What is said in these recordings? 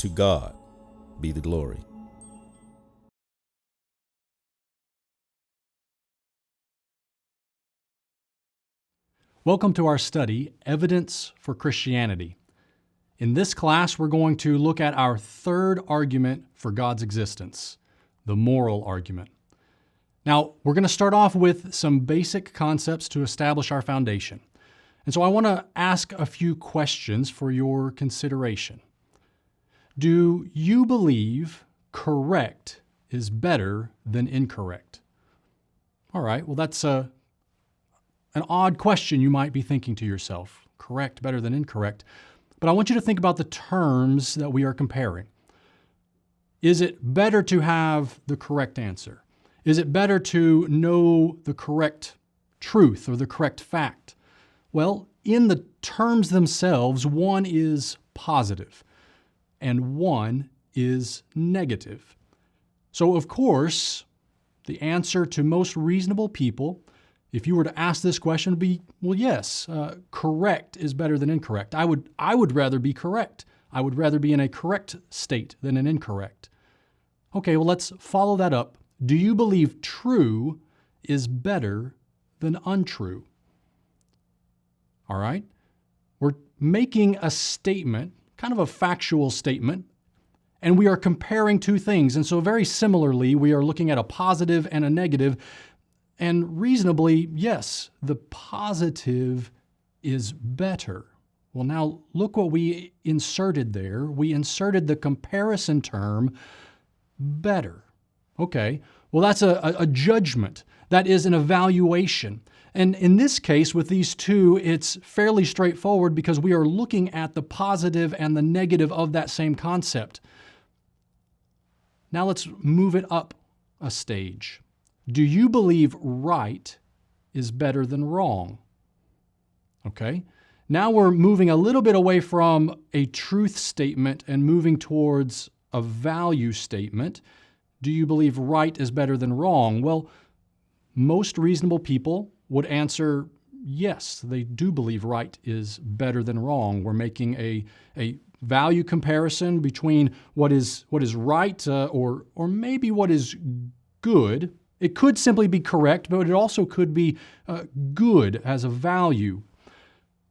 To God be the glory. Welcome to our study, Evidence for Christianity. In this class, we're going to look at our third argument for God's existence, the moral argument. Now, we're going to start off with some basic concepts to establish our foundation. And so I want to ask a few questions for your consideration. Do you believe correct is better than incorrect? All right, well, that's an odd question you might be thinking to yourself. Correct better than incorrect. But I want you to think about the terms that we are comparing. Is it better to have the correct answer? Is it better to know the correct truth or the correct fact? Well, in the terms themselves, one is positive and one is negative. So, of course, the answer to most reasonable people, if you were to ask this question, would be, well, yes, correct is better than incorrect. I would rather be correct. I would rather be in a correct state than an incorrect. Okay, well, let's follow that up. Do you believe true is better than untrue? All right? We're making a statement, kind of a factual statement, and we are comparing two things. And so very similarly, we are looking at a positive and a negative. And reasonably, yes, the positive is better. Well, now look what we inserted there. We inserted the comparison term better. Okay, well, that's a judgment. That is an evaluation. And in this case, with these two, it's fairly straightforward because we are looking at the positive and the negative of that same concept. Now let's move it up a stage. Do you believe right is better than wrong? Okay, now we're moving a little bit away from a truth statement and moving towards a value statement. Do you believe right is better than wrong? Well, most reasonable people would answer yes, they do believe right is better than wrong. We're making a value comparison between what is right or maybe what is good. It could simply be correct, but it also could be good as a value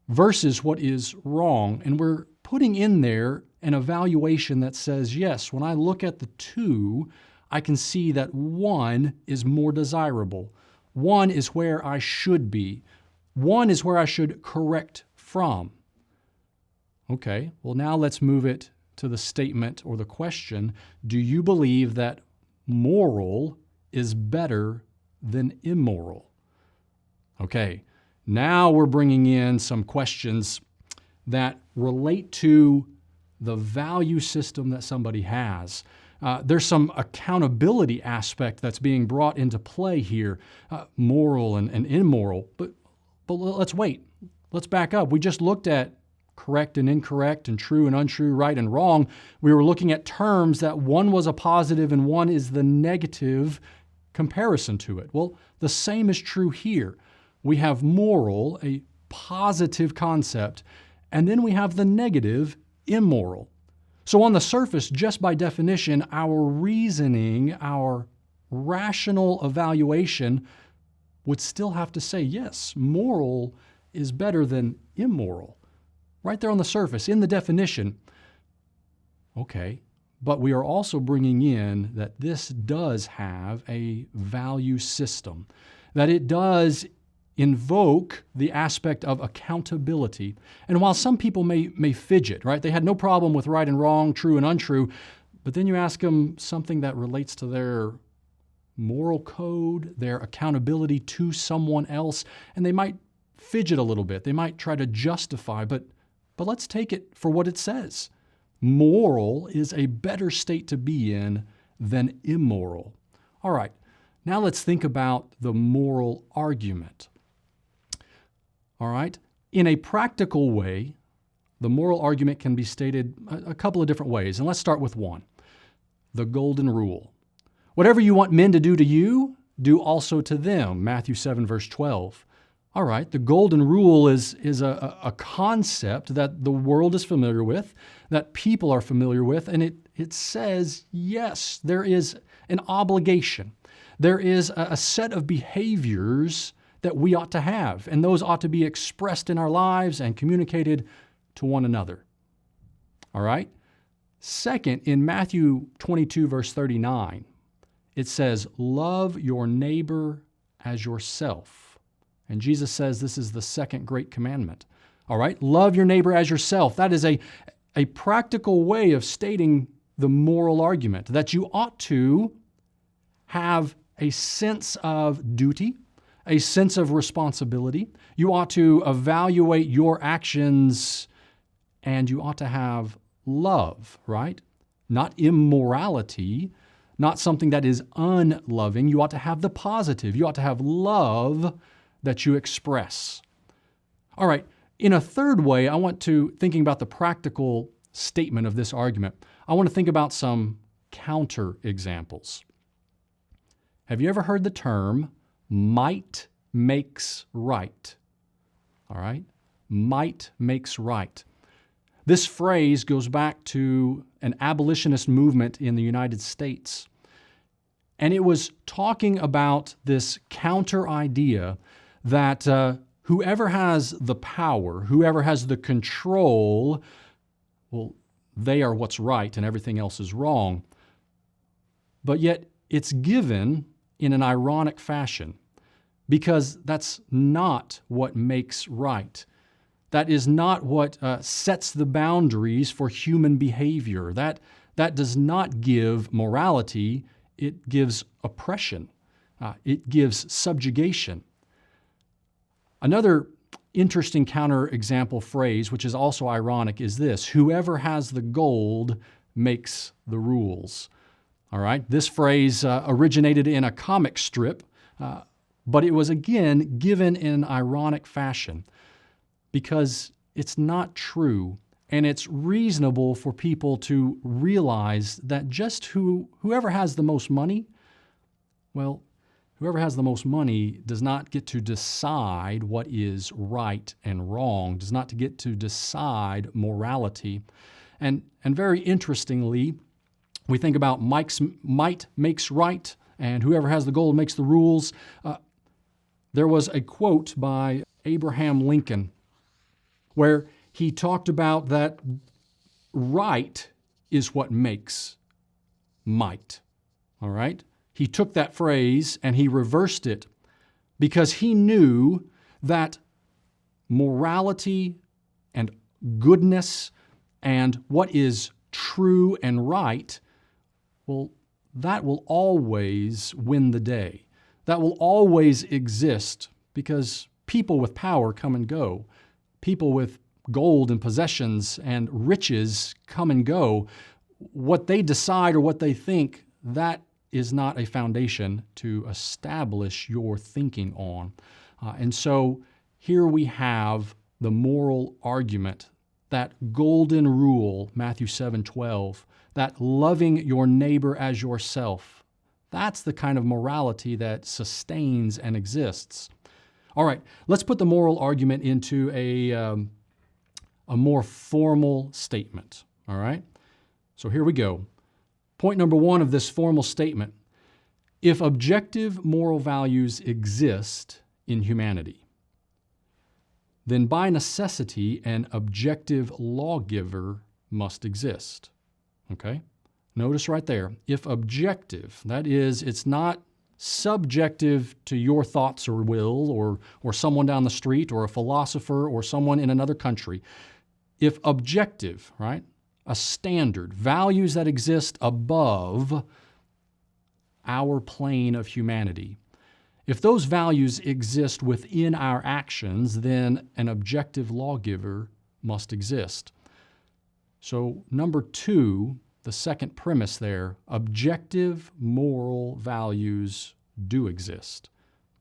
versus what is wrong. And we're putting in there an evaluation that says, yes, when I look at the two, I can see that one is more desirable. One is where I should be. One is where I should correct from. Okay, well, now let's move it to the statement or the question. Do you believe that moral is better than immoral? Okay, now we're bringing in some questions that relate to the value system that somebody has. There's some accountability aspect that's being brought into play here, moral and immoral. But let's wait. Let's back up. We just looked at correct and incorrect and true and untrue, right and wrong. We were looking at terms that one was a positive and one is the negative comparison to it. Well, the same is true here. We have moral, a positive concept, and then we have the negative, immoral. So on the surface, just by definition, our reasoning, our rational evaluation would still have to say, yes, moral is better than immoral. Right there on the surface, in the definition. Okay, but we are also bringing in that this does have a value system, that it does invoke the aspect of accountability. And while some people may fidget, right? They had no problem with right and wrong, true and untrue, but then you ask them something that relates to their moral code, their accountability to someone else, and they might fidget a little bit. They might try to justify, but let's take it for what it says. Moral is a better state to be in than immoral. All right, now let's think about the moral argument. All right, in a practical way, the moral argument can be stated a couple of different ways, and let's start with one, the golden rule. Whatever you want men to do to you, do also to them, Matthew 7, verse 12. All right, the golden rule is a concept that the world is familiar with, that people are familiar with, and it says, yes, there is an obligation. There is a set of behaviors that we ought to have, and those ought to be expressed in our lives and communicated to one another. All right? Second, in Matthew 22, verse 39, it says, love your neighbor as yourself. And Jesus says this is the second great commandment. All right? Love your neighbor as yourself. That is a practical way of stating the moral argument, that you ought to have a sense of duty, a sense of responsibility. You ought to evaluate your actions, and you ought to have love, right? Not immorality, not something that is unloving. You ought to have the positive. You ought to have love that you express. All right, in a third way, I want to, thinking about the practical statement of this argument, I want to think about some counter examples. Have you ever heard the term, might makes right? All right, might makes right. This phrase goes back to an abolitionist movement in the United States. And it was talking about this counter idea that whoever has the power, whoever has the control, well, they are what's right and everything else is wrong. But yet it's given in an ironic fashion, because that's not what makes right. That is not what sets the boundaries for human behavior. That does not give morality. It gives oppression. It gives subjugation. Another interesting counterexample phrase, which is also ironic, is this: whoever has the gold makes the rules. All right, this phrase originated in a comic strip, but it was again given in an ironic fashion, because it's not true, and it's reasonable for people to realize that just whoever has the most money, well, whoever has the most money does not get to decide what is right and wrong, does not get to decide morality. And very interestingly, we think about might makes right, and whoever has the gold makes the rules. There was a quote by Abraham Lincoln where he talked about that right is what makes might. All right? He took that phrase and he reversed it because he knew that morality and goodness and what is true and right, well, that will always win the day. That will always exist because people with power come and go. People with gold and possessions and riches come and go. What they decide or what they think, that is not a foundation to establish your thinking on. And so here we have the moral argument, that golden rule, Matthew 7:12, that loving your neighbor as yourself. That's the kind of morality that sustains and exists. All right, let's put the moral argument into a more formal statement, all right? So here we go. Point number one of this formal statement: if objective moral values exist in humanity, then by necessity an objective lawgiver must exist, okay? Notice right there, if objective, that is, it's not subjective to your thoughts or will or someone down the street or a philosopher or someone in another country. If objective, right, a standard, values that exist above our plane of humanity, if those values exist within our actions, then an objective lawgiver must exist. So number two, the second premise there, objective moral values do exist.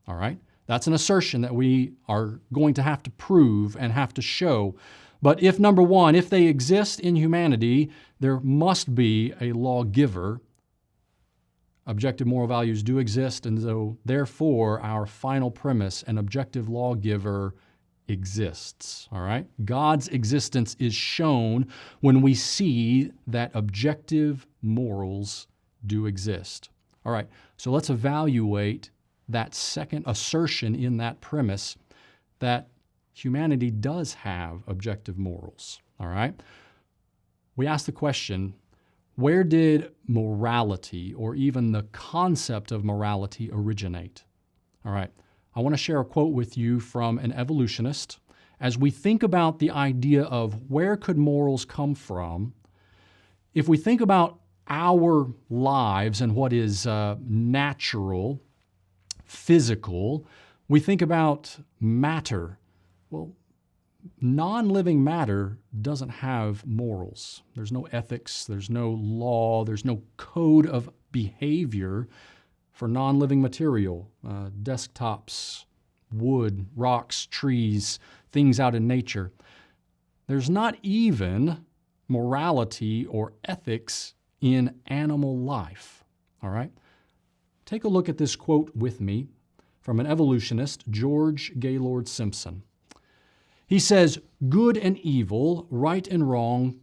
All right? That's an assertion that we are going to have to prove and have to show. But if, number one, if they exist in humanity, there must be a lawgiver, Objective moral values do exist, and so therefore our final premise, an objective lawgiver exists. All right? God's existence is shown when we see that objective morals do exist. All right, so let's evaluate that second assertion in that premise that humanity does have objective morals. All right? We ask the question, where did morality or even the concept of morality originate? All right, I want to share a quote with you from an evolutionist. As we think about the idea of where could morals come from, if we think about our lives and what is natural, physical, we think about matter. Well, non-living matter doesn't have morals. There's no ethics, there's no law, there's no code of behavior for non-living material, desktops, wood, rocks, trees, things out in nature. There's not even morality or ethics in animal life. All right? Take a look at this quote with me from an evolutionist, George Gaylord Simpson. He says, good and evil, right and wrong,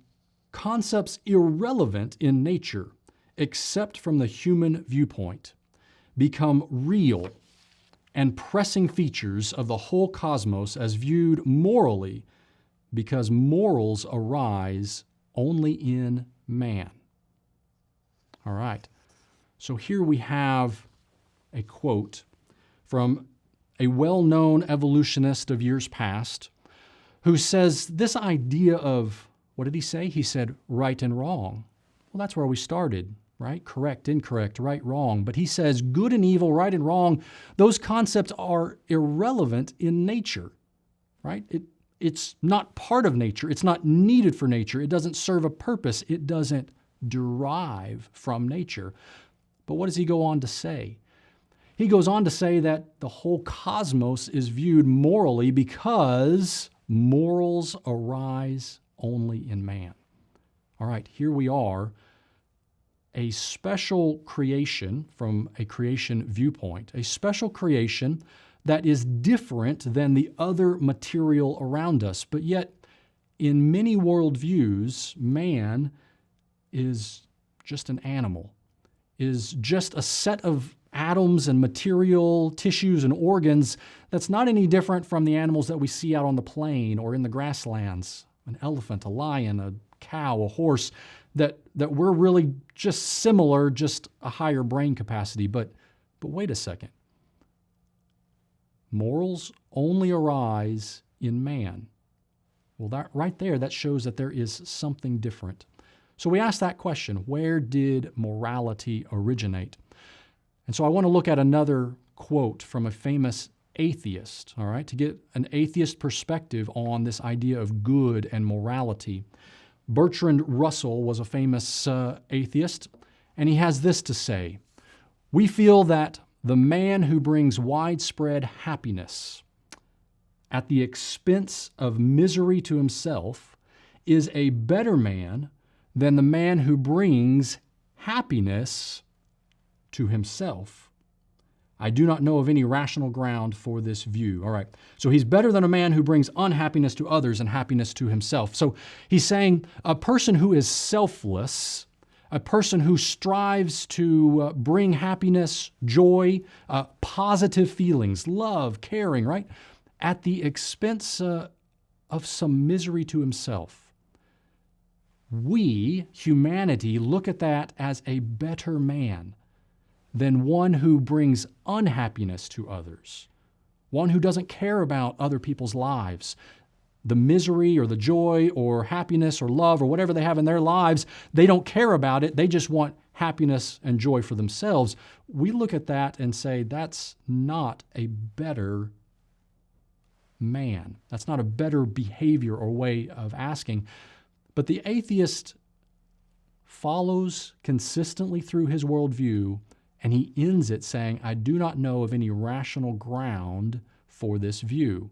concepts irrelevant in nature, except from the human viewpoint, become real and pressing features of the whole cosmos as viewed morally, because morals arise only in man. All right, so here we have a quote from a well-known evolutionist of years past who says this idea of, what did he say? He said right and wrong. Well, that's where we started, right? Correct, incorrect, right, wrong. But he says good and evil, right and wrong, those concepts are irrelevant in nature, right? It's not part of nature. It's not needed for nature. It doesn't serve a purpose. It doesn't derive from nature. But what does he go on to say? He goes on to say that the whole cosmos is viewed morally because morals arise only in man. All right, here we are, a special creation from a creation viewpoint, a special creation that is different than the other material around us. But yet, in many worldviews, man is just an animal, is just a set of atoms and material, tissues and organs that's not any different from the animals that we see out on the plain or in the grasslands, an elephant, a lion, a cow, a horse, that we're really just similar, just a higher brain capacity. But wait a second. Morals only arise in man. Well, that right there, that shows that there is something different. So we ask that question, where did morality originate? And so I want to look at another quote from a famous atheist, all right, to get an atheist perspective on this idea of good and morality. Bertrand Russell was a famous atheist, and he has this to say: we feel that the man who brings widespread happiness at the expense of misery to himself is a better man than the man who brings happiness to himself. I do not know of any rational ground for this view. All right, so he's better than a man who brings unhappiness to others and happiness to himself. So he's saying a person who is selfless, a person who strives to bring happiness, joy, positive feelings, love, caring, right, at the expense of some misery to himself. We, humanity, look at that as a better man than one who brings unhappiness to others, one who doesn't care about other people's lives. The misery or the joy or happiness or love or whatever they have in their lives, they don't care about it. They just want happiness and joy for themselves. We look at that and say, that's not a better man. That's not a better behavior or way of asking. But the atheist follows consistently through his worldview, and he ends it saying, I do not know of any rational ground for this view.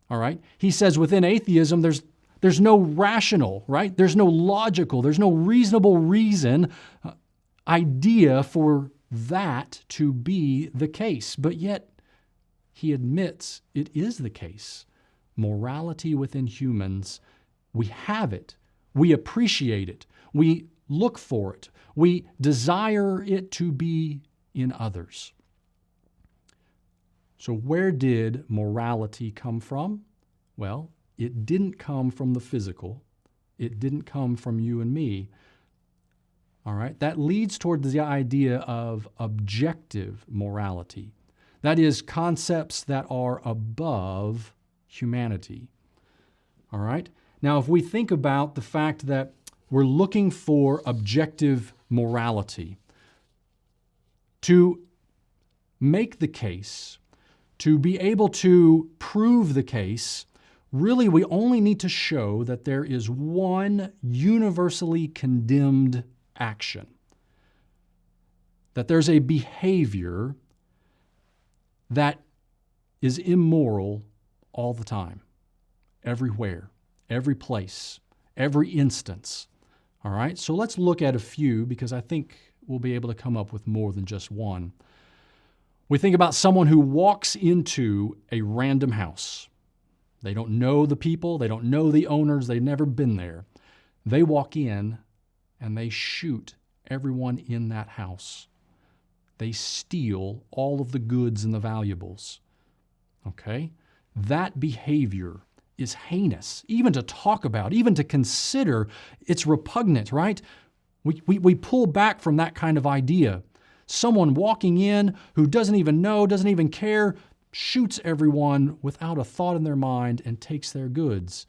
All right? He says within atheism, there's no rational, right? There's no logical, there's no reasonable reason, idea for that to be the case, but yet he admits it is the case. Morality within humans, we have it, we appreciate it, we look for it, we desire it to be in others. So where did morality come from? Well, it didn't come from the physical. It didn't come from you and me. All right? That leads toward the idea of objective morality. That is, concepts that are above humanity. All right? Now, if we think about the fact that we're looking for objective morality, to make the case, to be able to prove the case, really we only need to show that there is one universally condemned action, that there's a behavior that is immoral all the time, everywhere, every place, every instance. All right, so let's look at a few because I think we'll be able to come up with more than just one. We think about someone who walks into a random house. They don't know the people, they don't know the owners, they've never been there. They walk in and they shoot everyone in that house. They steal all of the goods and the valuables. Okay? That behavior is heinous, even to talk about, even to consider. It's repugnant, right? We pull back from that kind of idea. Someone walking in who doesn't even know, doesn't even care, shoots everyone without a thought in their mind and takes their goods.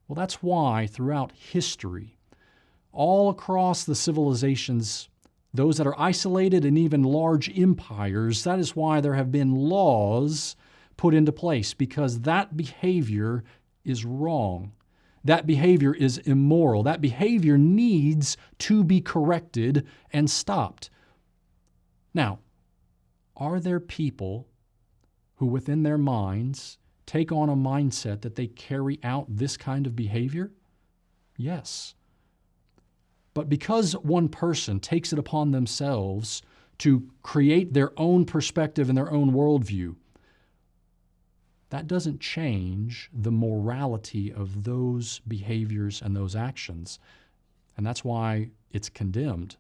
Well, that's why throughout history, all across the civilizations, those that are isolated and even large empires, that is why there have been laws put into place, because that behavior is wrong. That behavior is immoral. That behavior needs to be corrected and stopped. Now, are there people who within their minds take on a mindset that they carry out this kind of behavior? Yes. But because one person takes it upon themselves to create their own perspective and their own worldview, that doesn't change the morality of those behaviors and those actions. And that's why it's condemned.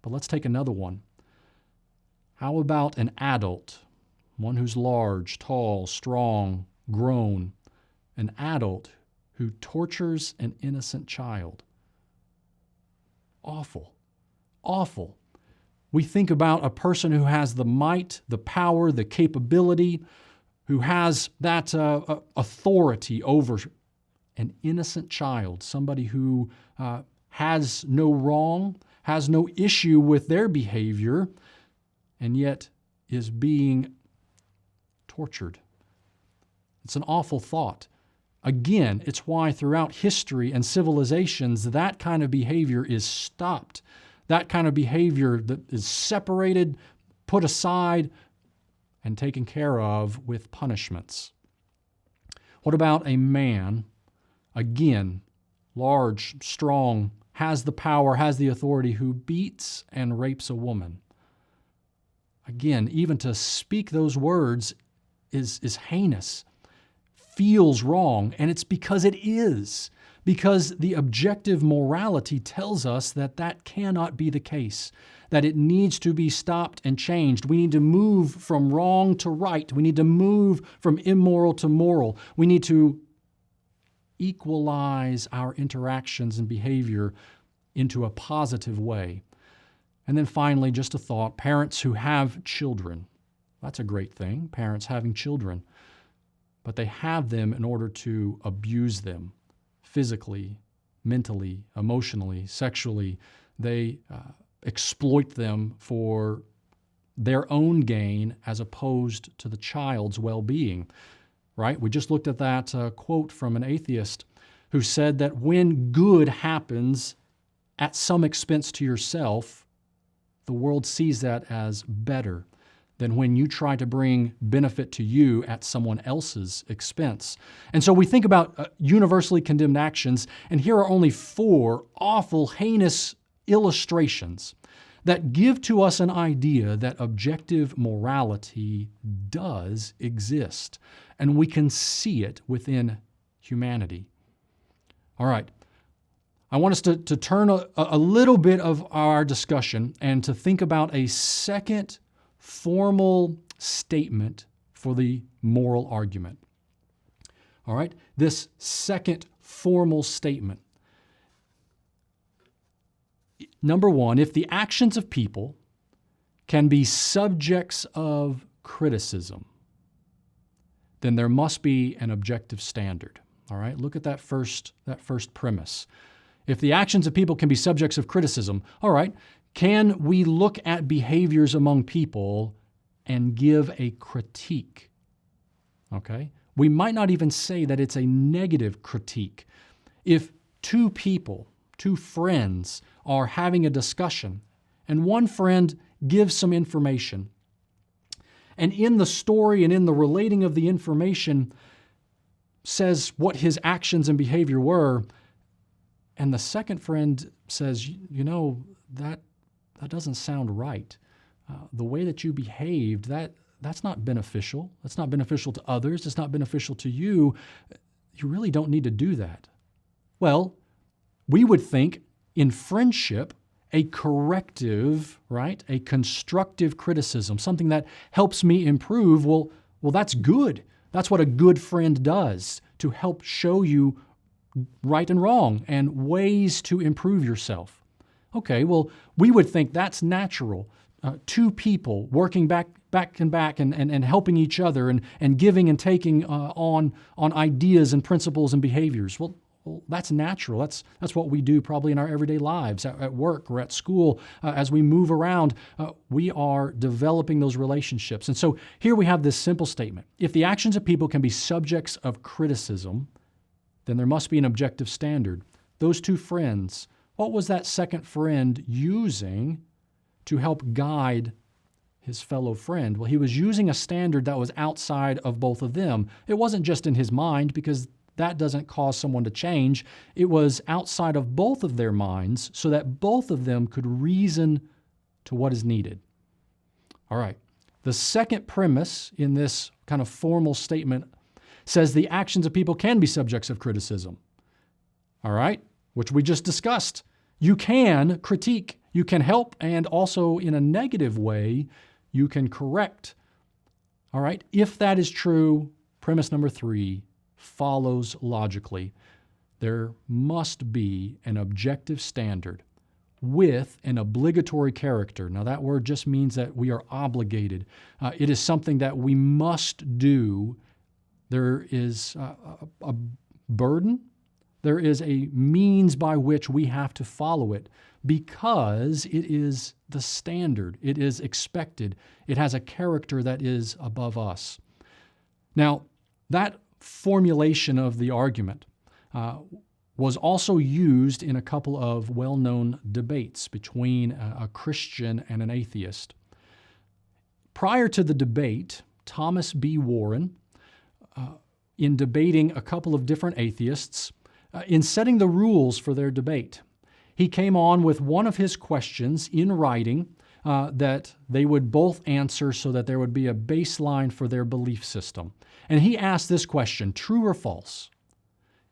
But let's take another one. How about an adult, one who's large, tall, strong, grown, an adult who tortures an innocent child? Awful, awful. We think about a person who has the might, the power, the capability, who has that authority over an innocent child, somebody who has no wrong, has no issue with their behavior, and yet is being tortured. It's an awful thought. Again, it's why throughout history and civilizations, that kind of behavior is stopped. That kind of behavior that is separated, put aside, and taken care of with punishments. What about a man, again, large, strong, has the power, has the authority, who beats and rapes a woman? Again, even to speak those words is heinous, feels wrong, and it's because it is. Because the objective morality tells us that that cannot be the case, that it needs to be stopped and changed. We need to move from wrong to right. We need to move from immoral to moral. We need to equalize our interactions and behavior into a positive way. And then finally, just a thought, parents who have children. That's a great thing, parents having children. But they have them in order to abuse them physically, mentally, emotionally, sexually. They exploit them for their own gain as opposed to the child's well-being, right? We just looked at that quote from an atheist who said that when good happens at some expense to yourself, the world sees that as better than when you try to bring benefit to you at someone else's expense. And so we think about universally condemned actions, and here are only 4 awful, heinous illustrations that give to us an idea that objective morality does exist, and we can see it within humanity. All right. I want us to turn a little bit of our discussion and to think about a second formal statement for the moral argument. All right? This second formal statement. Number one, if the actions of people can be subjects of criticism, then there must be an objective standard. All right? Look at that first premise. If the actions of people can be subjects of criticism, all right, can we look at behaviors among people and give a critique? Okay? We might not even say that it's a negative critique. If two people, two friends, are having a discussion and one friend gives some information, and in the story and in the relating of the information says what his actions and behavior were, and the second friend says, that doesn't sound right. The way that you behaved, that's not beneficial. That's not beneficial to others. It's not beneficial to you. You really don't need to do that. Well, we would think in friendship, a corrective, right? A constructive criticism, something that helps me improve. Well, that's good. That's what a good friend does, to help show you right and wrong and ways to improve yourself. Okay, well, we would think that's natural. Two people working back and helping each other and giving and taking on ideas and principles and behaviors. Well, that's natural. That's what we do probably in our everyday lives, at work or at school. As we move around, we are developing those relationships. And so here we have this simple statement. If the actions of people can be subjects of criticism, then there must be an objective standard. Those two friends, what was that second friend using to help guide his fellow friend? Well, he was using a standard that was outside of both of them. It wasn't just in his mind, because that doesn't cause someone to change. It was outside of both of their minds so that both of them could reason to what is needed. All right. The second premise in this kind of formal statement says the actions of people can be subjects of criticism. All right? Which we just discussed. You can critique, you can help, and also in a negative way, you can correct. All right? If that is true, premise number 3 follows logically. There must be an objective standard with an obligatory character. Now, that word just means that we are obligated. It is something that we must do. There is a burden. There is a means by which we have to follow it because it is the standard. It is expected. It has a character that is above us. Now, that formulation of the argument was also used in a couple of well-known debates between a Christian and an atheist. Prior to the debate, Thomas B. Warren, in debating a couple of different atheists, in setting the rules for their debate, he came on with one of his questions in writing that they would both answer so that there would be a baseline for their belief system. And he asked this question, true or false?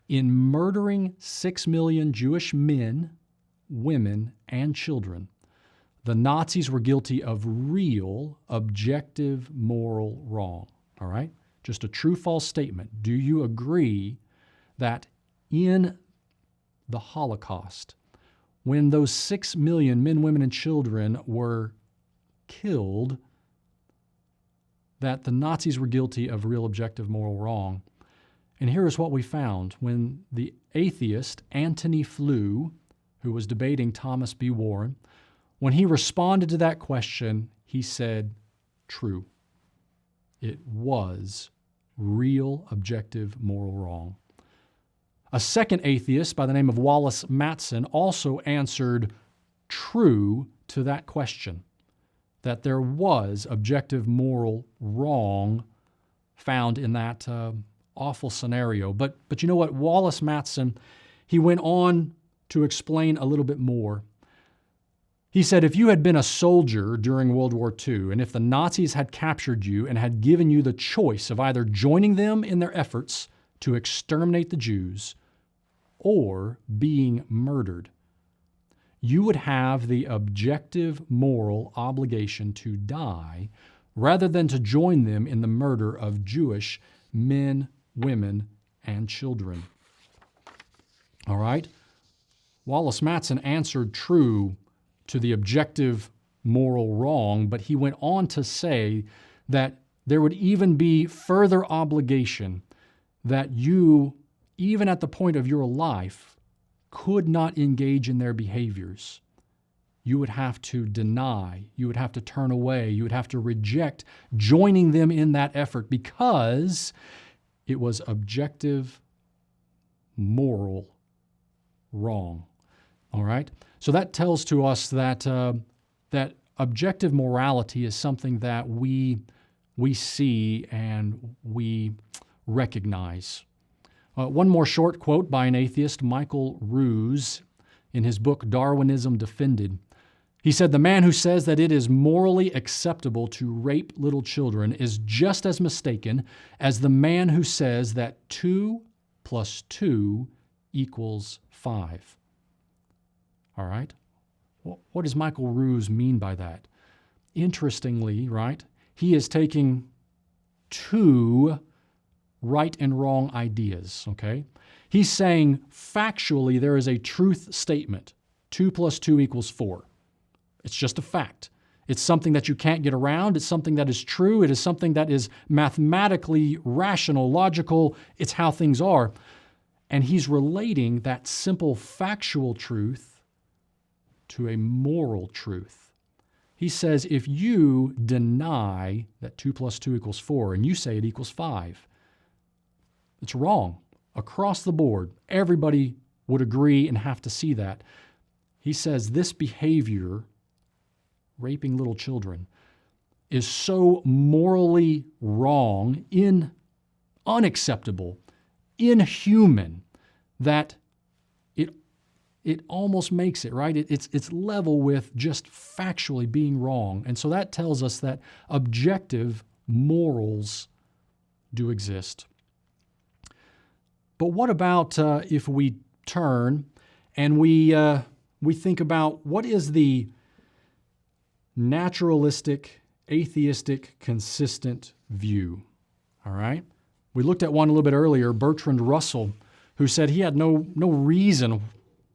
In murdering 6 million Jewish men, women, and children, the Nazis were guilty of real, objective, moral wrong. All right? Just a true-false statement. Do you agree that in the Holocaust, when those 6 million men, women, and children were killed, that the Nazis were guilty of real, objective, moral wrong? And here is what we found. When the atheist, Antony Flew, who was debating Thomas B. Warren, when he responded to that question, he said, true. It was real, objective, moral wrong. A second atheist by the name of Wallace Matson also answered true to that question, that there was objective moral wrong found in that awful scenario. But you know what? Wallace Matson, he went on to explain a little bit more. He said, if you had been a soldier during World War II, and if the Nazis had captured you and had given you the choice of either joining them in their efforts to exterminate the Jews or being murdered, you would have the objective moral obligation to die rather than to join them in the murder of Jewish men, women, and children. All right? Wallace Matson answered true to the objective moral wrong, but he went on to say that there would even be further obligation that you, even at the point of your life, could not engage in their behaviors. You would have to deny, you would have to turn away, you would have to reject joining them in that effort because it was objective moral wrong. All right? So that tells to us that that objective morality is something that we see and we recognize. One more short quote by an atheist, Michael Ruse, in his book Darwinism Defended. He said, "The man who says that it is morally acceptable to rape little children is just as mistaken as the man who says that 2 + 2 = 5. All right? What does Michael Ruse mean by that? Interestingly, right, he is taking two right and wrong ideas, okay? He's saying factually there is a truth statement. 2 + 2 = 4. It's just a fact. It's something that you can't get around. It's something that is true. It is something that is mathematically rational, logical. It's how things are. And he's relating that simple factual truth to a moral truth. He says if you deny that 2 + 2 = 4 and you say it equals 5, it's wrong. Across the board, everybody would agree and have to see that. He says this behavior, raping little children, is so morally wrong, unacceptable, inhuman, that it almost makes it, right? It's level with just factually being wrong. And so that tells us that objective morals do exist. But what about if we turn and we think about what is the naturalistic, atheistic, consistent view? All right? We looked at one a little bit earlier, Bertrand Russell, who said he had no reason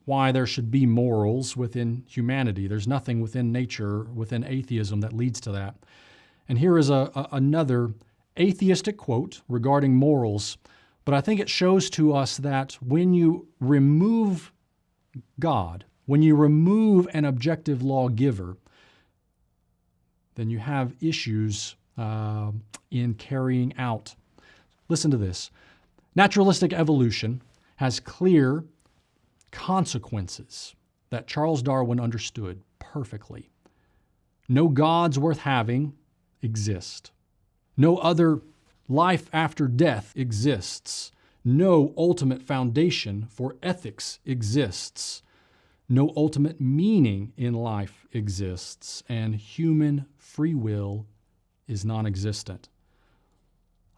why there should be morals within humanity. There's nothing within nature, within atheism that leads to that. And here is another atheistic quote regarding morals, but I think it shows to us that when you remove God, when you remove an objective lawgiver, then you have issues in carrying out. Listen to this. Naturalistic evolution has clear consequences that Charles Darwin understood perfectly. No gods worth having exist. No other life after death exists. No ultimate foundation for ethics exists. No ultimate meaning in life exists. And human free will is non-existent.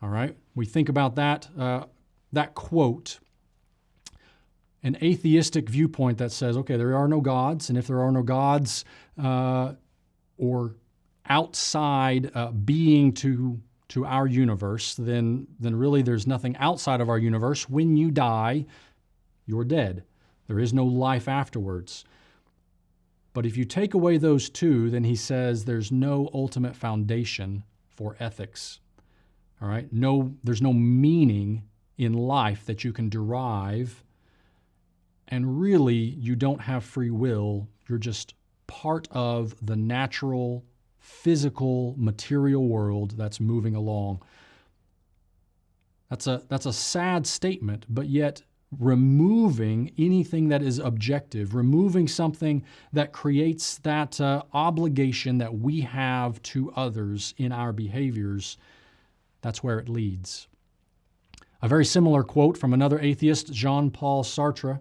All right? We think about that quote. An atheistic viewpoint that says, okay, there are no gods, and if there are no gods or outside being to our universe, then really there's nothing outside of our universe. When you die, you're dead. There is no life afterwards. But if you take away those two, then he says there's no ultimate foundation for ethics. All right? There's no meaning in life that you can derive. And really, you don't have free will. You're just part of the natural, physical, material world that's moving along. That's a sad statement, but yet removing anything that is objective, removing something that creates that obligation that we have to others in our behaviors, that's where it leads. A very similar quote from another atheist, Jean-Paul Sartre.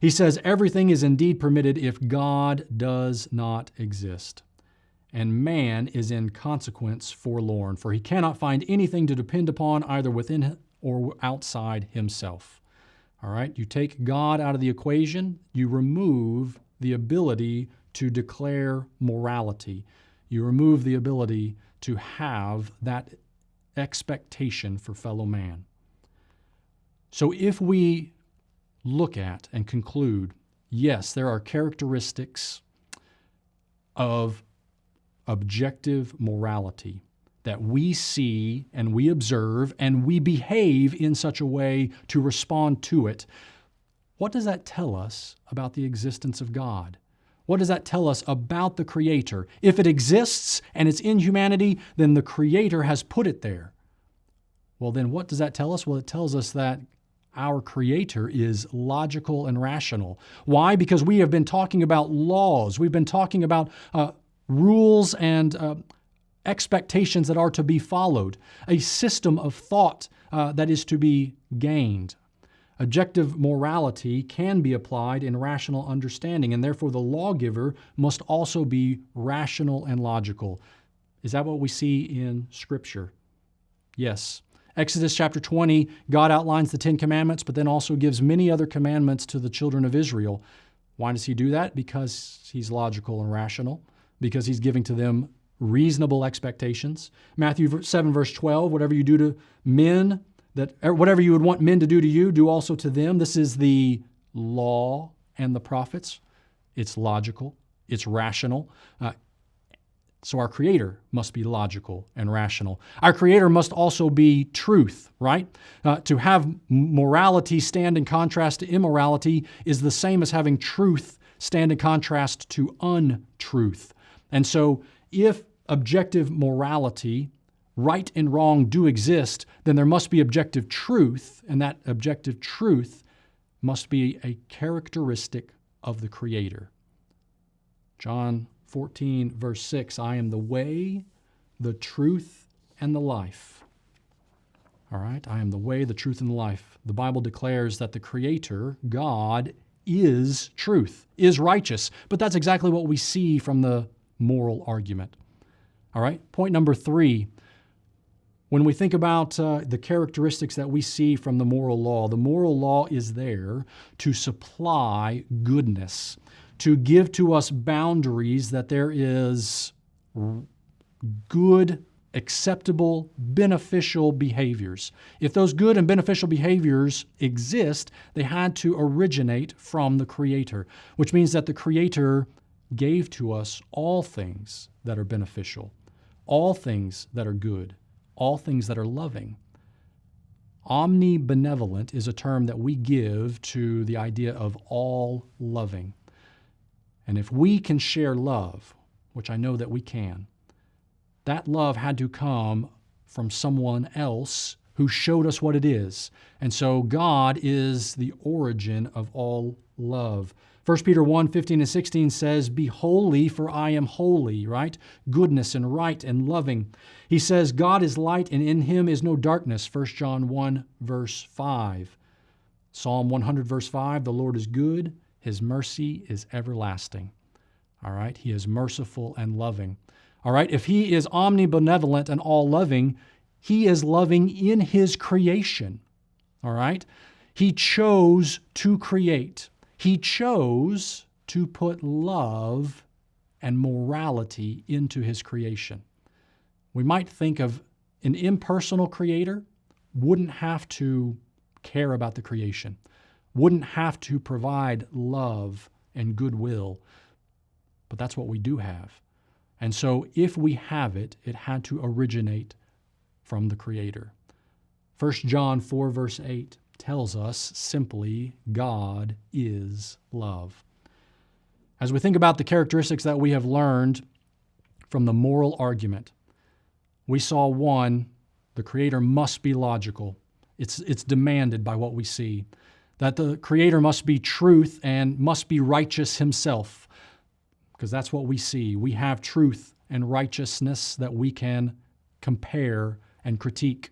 He says, everything is indeed permitted if God does not exist. And man is in consequence forlorn, for he cannot find anything to depend upon either within or outside himself. All right, you take God out of the equation, you remove the ability to declare morality. You remove the ability to have that expectation for fellow man. So if we look at and conclude, yes, there are characteristics of objective morality that we see and we observe and we behave in such a way to respond to it, what does that tell us about the existence of God? What does that tell us about the Creator? If it exists and it's in humanity, then the Creator has put it there. Well, then what does that tell us? Well, it tells us that our Creator is logical and rational. Why? Because we have been talking about laws. We've been talking about rules and expectations that are to be followed, a system of thought that is to be gained. Objective morality can be applied in rational understanding, and therefore the lawgiver must also be rational and logical. Is that what we see in Scripture? Yes. Exodus chapter 20, God outlines the 10 commandments, but then also gives many other commandments to the children of Israel. Why does he do that? Because he's logical and rational, because he's giving to them reasonable expectations. Matthew 7, verse 12, whatever you do to men, whatever you would want men to do to you, do also to them. This is the law and the prophets. It's logical. It's rational. So our Creator must be logical and rational. Our Creator must also be truth, right? To have morality stand in contrast to immorality is the same as having truth stand in contrast to untruth. And so if objective morality, right and wrong do exist, then there must be objective truth, and that objective truth must be a characteristic of the Creator. John 14, verse 6, I am the way, the truth, and the life. All right, I am the way, the truth, and the life. The Bible declares that the Creator, God, is truth, is righteous. But that's exactly what we see from the moral argument. All right, point number 3. When we think about the characteristics that we see from the moral law is there to supply goodness, to give to us boundaries that there is good, acceptable, beneficial behaviors. If those good and beneficial behaviors exist, they had to originate from the Creator, which means that the Creator gave to us all things that are beneficial, all things that are good, all things that are loving. Omnibenevolent is a term that we give to the idea of all loving. And if we can share love, which I know that we can, that love had to come from someone else who showed us what it is. And so God is the origin of all love. 1 Peter 1, 15 and 16 says, be holy, for I am holy, right? Goodness and right and loving. He says, God is light, and in him is no darkness. 1 John 1, verse 5. Psalm 100, verse 5, the Lord is good. His mercy is everlasting. All right? He is merciful and loving. All right? If he is omnibenevolent and all-loving, he is loving in his creation. All right? He chose to create. He chose to put love and morality into his creation. We might think of an impersonal creator wouldn't have to care about the creation, wouldn't have to provide love and goodwill, but that's what we do have. And so if we have it, it had to originate from the Creator. 1 John 4, verse 8 tells us simply, God is love. As we think about the characteristics that we have learned from the moral argument, we saw one, the Creator must be logical. It's demanded by what we see. That the Creator must be truth and must be righteous himself, because that's what we see. We have truth and righteousness that we can compare and critique.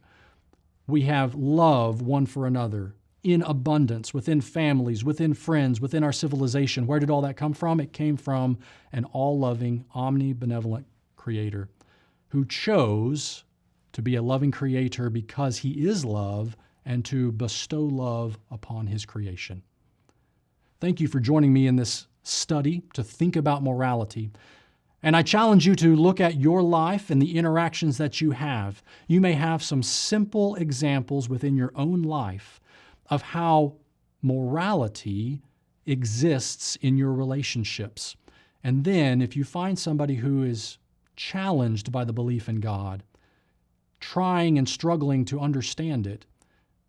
We have love one for another, in abundance within families, within friends, within our civilization. Where did all that come from? It came from an all-loving, omnibenevolent Creator who chose to be a loving Creator because He is love and to bestow love upon His creation. Thank you for joining me in this study to think about morality. And I challenge you to look at your life and the interactions that you have. You may have some simple examples within your own life of how morality exists in your relationships. And then if you find somebody who is challenged by the belief in God, trying and struggling to understand it,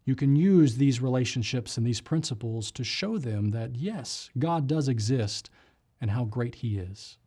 you can use these relationships and these principles to show them that, yes, God does exist and how great He is.